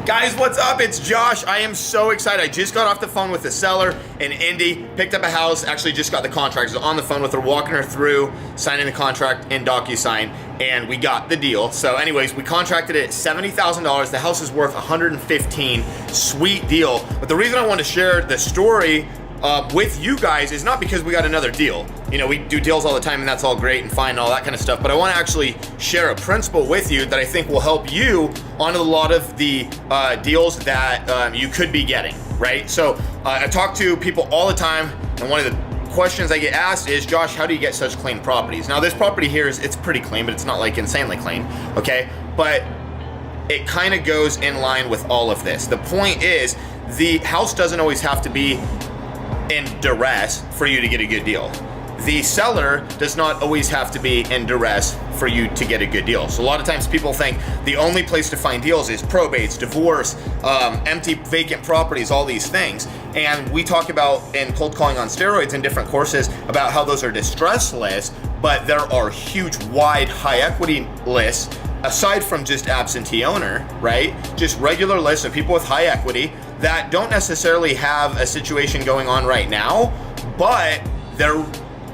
Guys, what's up? It's Josh. I am so excited. I just got off the phone with the seller in Indy, picked up a house, actually just got the contract. So on the phone with her, walking her through, signing the contract in DocuSign, and we got the deal. So anyways, we contracted it at $70,000. The house is worth $115,000. Sweet deal. But the reason I wanted to share the story with you guys is not because we got another deal. You know, we do deals all the time and that's all great and fine and all that kind of stuff, but I want to actually share a principle with you that I think will help you on a lot of the deals that you could be getting, right? So I talk to people all the time, and one of the questions I get asked is, Josh, how do you get such clean properties? Now this property here it's pretty clean, but it's not like insanely clean, okay? But it kind of goes in line with all of this. The point is, the house doesn't always have to be in duress for you to get a good deal. The seller does not always have to be in duress for you to get a good deal. So a lot of times people think the only place to find deals is probates, divorce, empty vacant properties, all these things. And we talk about in cold calling on steroids in different courses about how those are distress lists, but there are huge, wide, high equity lists aside from just absentee owner, right? Just regular lists of people with high equity that don't necessarily have a situation going on right now, but they're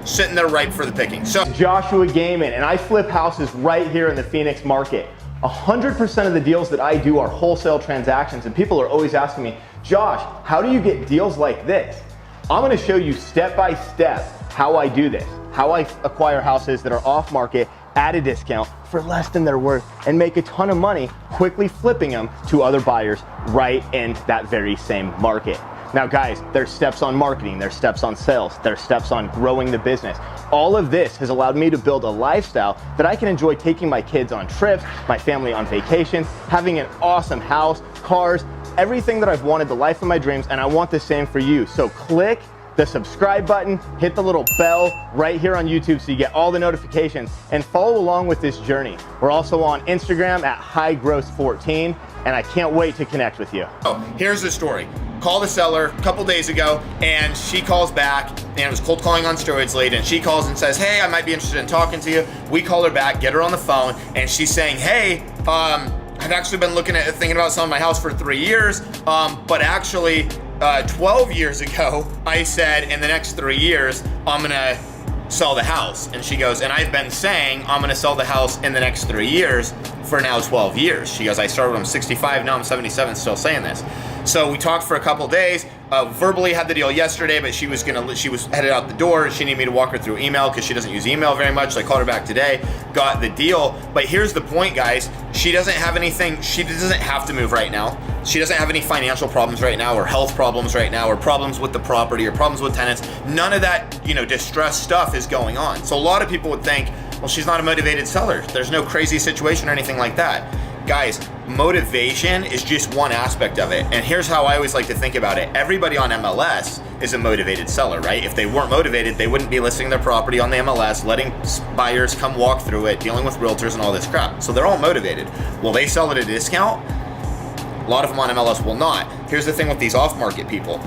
sitting there ripe for the picking. So Joshua Gayman, and I flip houses right here in the Phoenix market. 100% of the deals that I do are wholesale transactions, and people are always asking me, Josh, how do you get deals like this? I'm gonna show you step by step how I do this, how I acquire houses that are off market at a discount for less than they're worth and make a ton of money quickly flipping them to other buyers right in that very same market. Now guys, there's steps on marketing, there's steps on sales, there's steps on growing the business. All of this has allowed me to build a lifestyle that I can enjoy taking my kids on trips, my family on vacations, having an awesome house, cars, everything that I've wanted, the life of my dreams, and I want the same for you. So click the subscribe button, hit the little bell right here on YouTube so you get all the notifications and follow along with this journey. We're also on Instagram at highgrowth14, and I can't wait to connect with you. Oh, here's the story. Called the seller a couple days ago, and she calls back, and it was cold calling on steroids late, and she calls and says, hey, I might be interested in talking to you. We call her back, get her on the phone, and she's saying, hey, I've actually been thinking about selling my house for 3 years, but actually 12 years ago, I said in the next 3 years, I'm gonna sell the house. And she goes, and I've been saying I'm gonna sell the house in the next 3 years for now 12 years. She goes, I started when I'm 65, now I'm 77, still saying this. So we talked for a couple days, verbally had the deal yesterday, but she was headed out the door. She needed me to walk her through email because she doesn't use email very much. So I called her back today, got the deal. But here's the point, guys. She doesn't have anything, she doesn't have to move right now. She doesn't have any financial problems right now or health problems right now or problems with the property or problems with tenants. None of that, distress stuff is going on. So a lot of people would think, well, she's not a motivated seller. There's no crazy situation or anything like that. Guys, motivation is just one aspect of it. And here's how I always like to think about it. Everybody on MLS is a motivated seller, right? If they weren't motivated, they wouldn't be listing their property on the MLS, letting buyers come walk through it, dealing with realtors and all this crap. So they're all motivated. Will they sell at a discount? A lot of them on MLS will not. Here's the thing with these off-market people.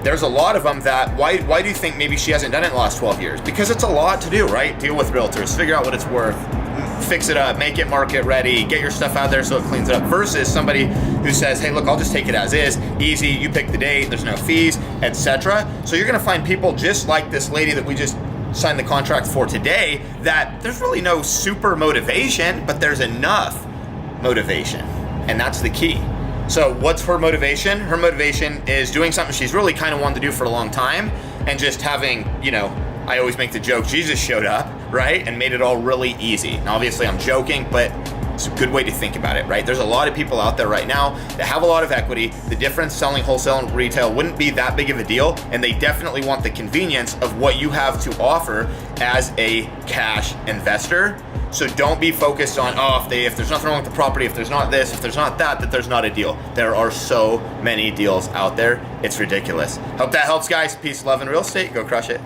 There's a lot of them that, why do you think maybe she hasn't done it in the last 12 years? Because it's a lot to do, right? Deal with realtors, figure out what it's worth, fix it up, make it market ready, get your stuff out there so it cleans it up, versus somebody who says, hey, look, I'll just take it as is, easy, you pick the date, there's no fees, etc. So you're gonna find people just like this lady that we just signed the contract for today, that there's really no super motivation, but there's enough motivation, and that's the key. So what's her motivation? Her motivation is doing something she's really kind of wanted to do for a long time, and just having, I always make the joke, Jesus showed up, right? And made it all really easy. Now, obviously I'm joking, but it's a good way to think about it, right? There's a lot of people out there right now that have a lot of equity. The difference selling wholesale and retail wouldn't be that big of a deal, and they definitely want the convenience of what you have to offer as a cash investor. So don't be focused on, if there's nothing wrong with the property, if there's not this, if there's not that there's not a deal. There are so many deals out there. It's ridiculous. Hope that helps, guys. Peace, love, and real estate. Go crush it.